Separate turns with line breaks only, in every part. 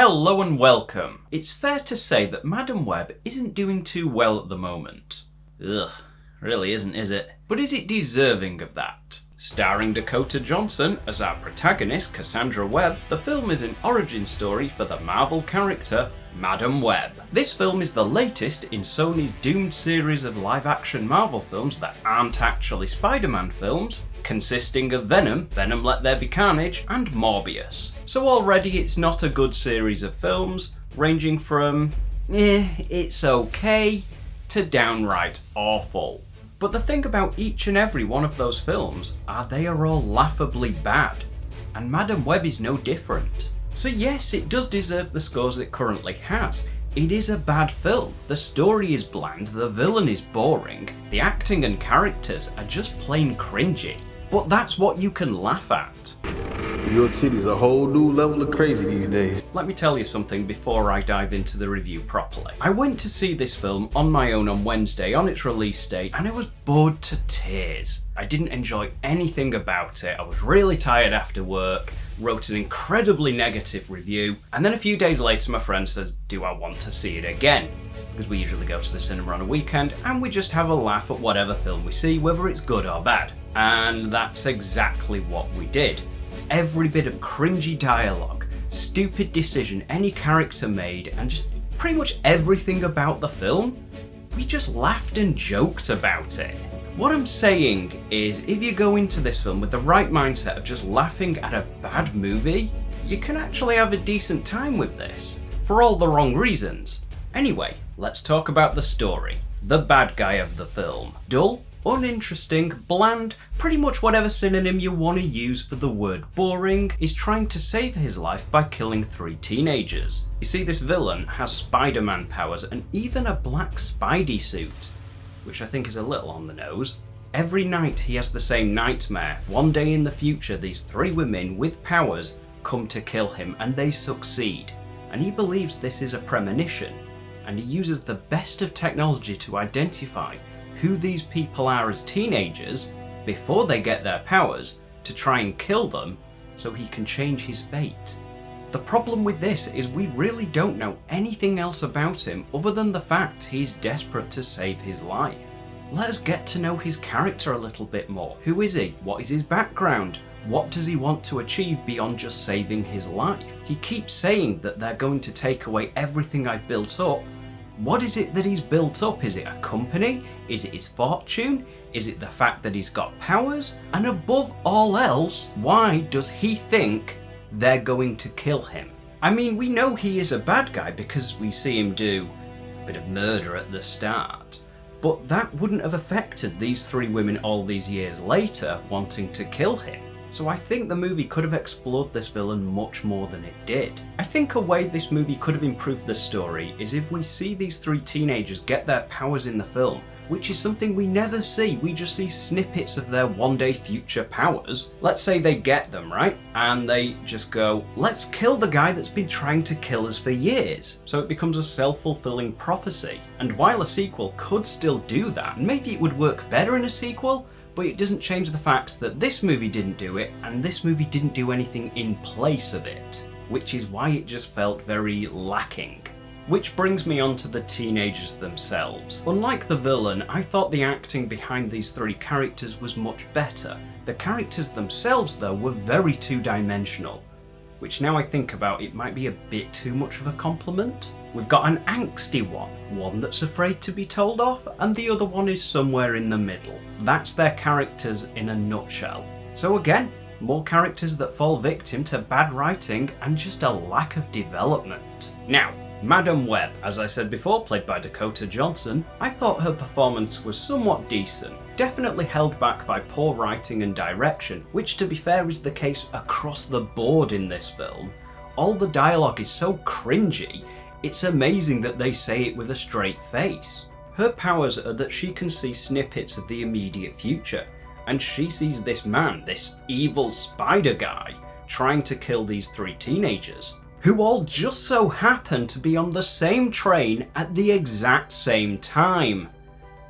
Hello and welcome. It's fair to say that Madam Web isn't doing too well at the moment. Ugh, really isn't, is it? But is it deserving of that? Starring Dakota Johnson as our protagonist, Cassandra Webb, the film is an origin story for the Marvel character, Madam Web. This film is the latest in Sony's doomed series of live-action Marvel films that aren't actually Spider-Man films, consisting of Venom, Venom Let There Be Carnage, and Morbius. So already it's not a good series of films, ranging from it's okay, to downright awful. But the thing about each and every one of those films are they are all laughably bad, and Madam Web is no different. So yes, it does deserve the scores it currently has. It is a bad film. The story is bland, the villain is boring, the acting and characters are just plain cringy. But that's what you can laugh at.
New York City's a whole new level of crazy these days.
Let me tell you something before I dive into the review properly. I went to see this film on my own on Wednesday on its release date and I was bored to tears. I didn't enjoy anything about it. I was really tired after work, wrote an incredibly negative review, and then a few days later my friend says, do I want to see it again? Because we usually go to the cinema on a weekend and we just have a laugh at whatever film we see, whether it's good or bad. And that's exactly what we did. Every bit of cringy dialogue, stupid decision any character made, and just pretty much everything about the film, we just laughed and joked about it. What I'm saying is, if you go into this film with the right mindset of just laughing at a bad movie, you can actually have a decent time with this, for all the wrong reasons. Anyway, let's talk about the story. The bad guy of the film. Dull, uninteresting, bland, pretty much whatever synonym you want to use for the word boring, is trying to save his life by killing 3 teenagers. You see, this villain has Spider-Man powers and even a black Spidey suit, which I think is a little on the nose. Every night he has the same nightmare. One day in the future, these 3 women with powers come to kill him and they succeed. And he believes this is a premonition, and he uses the best of technology to identify who these people are as teenagers before they get their powers to try and kill them so he can change his fate. The problem with this is we really don't know anything else about him other than the fact he's desperate to save his life. Let us get to know his character a little bit more. Who is he? What is his background? What does he want to achieve beyond just saving his life? He keeps saying that they're going to take away everything I've built up. What is it that he's built up? Is it a company? Is it his fortune? Is it the fact that he's got powers? And above all else, why does he think they're going to kill him? I mean, we know he is a bad guy because we see him do a bit of murder at the start, but that wouldn't have affected these 3 women all these years later wanting to kill him. So I think the movie could have explored this villain much more than it did. I think a way this movie could have improved the story is if we see these 3 teenagers get their powers in the film, which is something we never see. We just see snippets of their one-day future powers. Let's say they get them, right? And they just go, let's kill the guy that's been trying to kill us for years. So it becomes a self-fulfilling prophecy. And while a sequel could still do that, and maybe it would work better in a sequel, but it doesn't change the fact that this movie didn't do it, and this movie didn't do anything in place of it, which is why it just felt very lacking. Which brings me on to the teenagers themselves. Unlike the villain, I thought the acting behind these 3 characters was much better. The characters themselves, though, were very two-dimensional, which now I think about it might be a bit too much of a compliment. We've got an angsty one that's afraid to be told off, and the other one is somewhere in the middle. That's their characters in a nutshell. So again, more characters that fall victim to bad writing and just a lack of development. Now, Madam Web, as I said before, played by Dakota Johnson, I thought her performance was somewhat decent. Definitely held back by poor writing and direction, which to be fair is the case across the board in this film. All the dialogue is so cringy, it's amazing that they say it with a straight face. Her powers are that she can see snippets of the immediate future, and she sees this man, this evil spider guy, trying to kill these 3 teenagers, who all just so happen to be on the same train at the exact same time.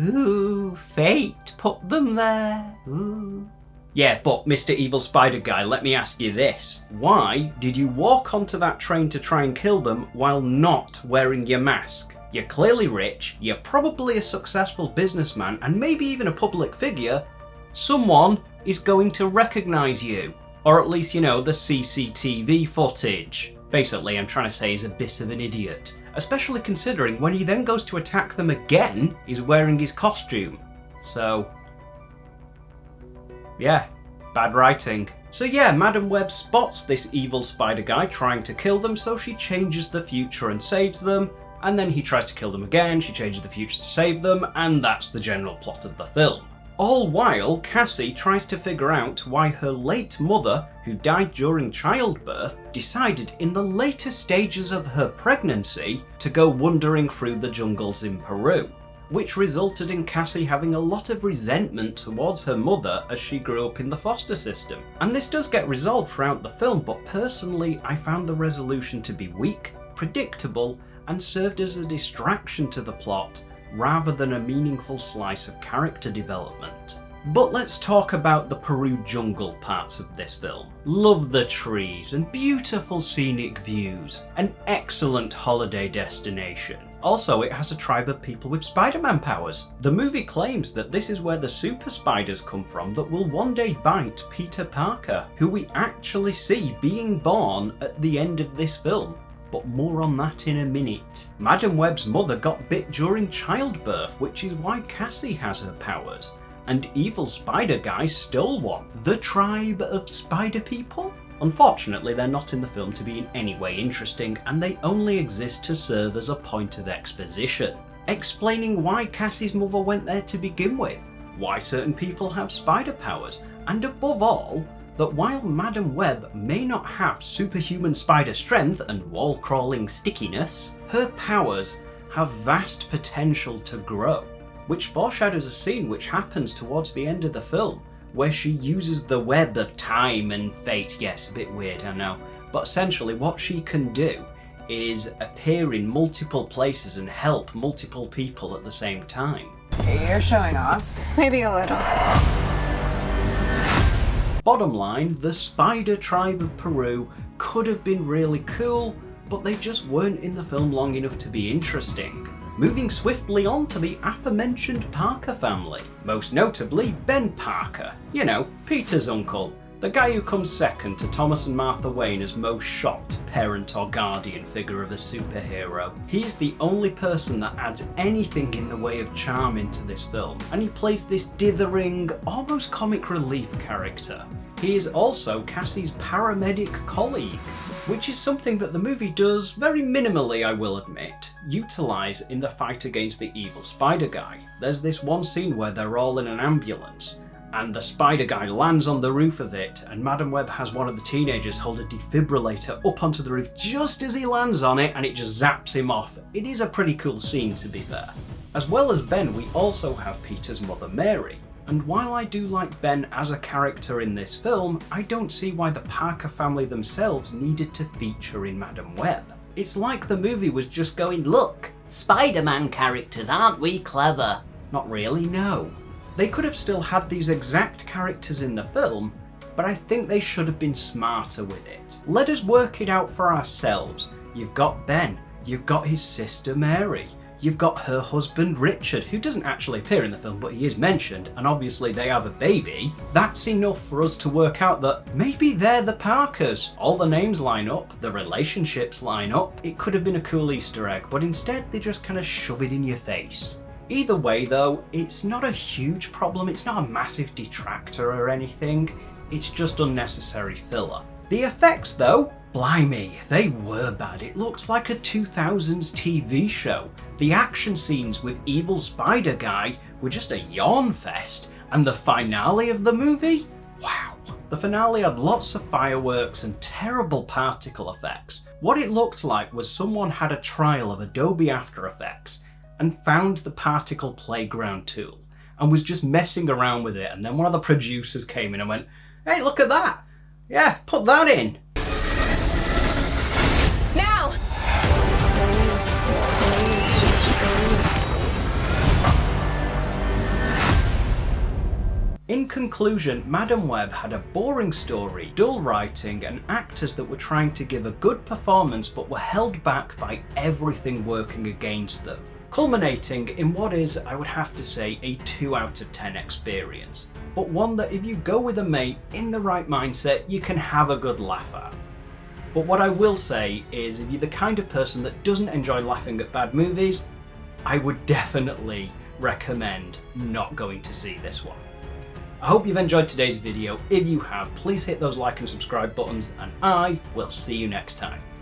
Ooh, fate put them there. Ooh. Yeah, but Mr. Evil Spider Guy, let me ask you this. Why did you walk onto that train to try and kill them while not wearing your mask? You're clearly rich, you're probably a successful businessman, and maybe even a public figure. Someone is going to recognise you. Or at least, you know, the CCTV footage. Basically, I'm trying to say he's a bit of an idiot. Especially considering when he then goes to attack them again, he's wearing his costume. So, yeah, bad writing. So yeah, Madam Web spots this evil spider guy trying to kill them, so she changes the future and saves them. And then he tries to kill them again, she changes the future to save them, and that's the general plot of the film. All while, Cassie tries to figure out why her late mother, who died during childbirth, decided in the later stages of her pregnancy to go wandering through the jungles in Peru, which resulted in Cassie having a lot of resentment towards her mother as she grew up in the foster system. And this does get resolved throughout the film, but personally I found the resolution to be weak, predictable, and served as a distraction to the plot rather than a meaningful slice of character development. But let's talk about the Peru jungle parts of this film. Love the trees and beautiful scenic views, an excellent holiday destination. Also, it has a tribe of people with Spider-Man powers. The movie claims that this is where the super spiders come from that will one day bite Peter Parker, who we actually see being born at the end of this film. But more on that in a minute. Madam Web's mother got bit during childbirth, which is why Cassie has her powers. And Evil Spider Guy stole one. The tribe of spider people? Unfortunately, they're not in the film to be in any way interesting, and they only exist to serve as a point of exposition. Explaining why Cassie's mother went there to begin with, why certain people have spider powers, and above all, that while Madam Web may not have superhuman spider strength and wall-crawling stickiness, her powers have vast potential to grow, which foreshadows a scene which happens towards the end of the film, where she uses the web of time and fate. Yes, a bit weird, I know, but essentially what she can do is appear in multiple places and help multiple people at the same time.
You're showing off. Maybe a little.
Bottom line, the spider tribe of Peru could have been really cool, but they just weren't in the film long enough to be interesting. Moving swiftly on to the aforementioned Parker family, most notably Ben Parker. You know, Peter's uncle, the guy who comes second to Thomas and Martha Wayne as most shocked parent or guardian figure of a superhero. He's the only person that adds anything in the way of charm into this film, and he plays this dithering, almost comic relief character. He is also Cassie's paramedic colleague, which is something that the movie does, very minimally I will admit, utilise in the fight against the evil spider guy. There's this one scene where they're all in an ambulance, and the spider guy lands on the roof of it, and Madam Web has one of the teenagers hold a defibrillator up onto the roof just as he lands on it, and it just zaps him off. It is a pretty cool scene, to be fair. As well as Ben, we also have Peter's mother Mary. And while I do like Ben as a character in this film, I don't see why the Parker family themselves needed to feature in Madam Web. It's like the movie was just going, look, Spider-Man characters, aren't we clever? Not really, no. They could have still had these exact characters in the film, but I think they should have been smarter with it. Let us work it out for ourselves. You've got Ben, you've got his sister Mary, you've got her husband Richard, who doesn't actually appear in the film, but he is mentioned, and obviously they have a baby. That's enough for us to work out that maybe they're the Parkers. All the names line up, the relationships line up. It could have been a cool Easter egg, but instead they just kind of shove it in your face. Either way though, it's not a huge problem, it's not a massive detractor or anything, it's just unnecessary filler. The effects though, blimey, they were bad. It looks like a 2000s TV show. The action scenes with Evil Spider Guy were just a yawn fest, and the finale of the movie? Wow. The finale had lots of fireworks and terrible particle effects. What it looked like was someone had a trial of Adobe After Effects and found the particle playground tool and was just messing around with it, and then one of the producers came in and went, hey, look at that! Yeah, put that in!
Now!
In In conclusion, Madam Web had a boring story, dull writing, and actors that were trying to give a good performance but were held back by everything working against them, culminating in what is, I would have to say, a 2 out of 10 experience, but one that if you go with a mate in the right mindset, you can have a good laugh at. But what I will say is, if you're the kind of person that doesn't enjoy laughing at bad movies, I would definitely recommend not going to see this one. I hope you've enjoyed today's video. If you have, please hit those like and subscribe buttons, and I will see you next time.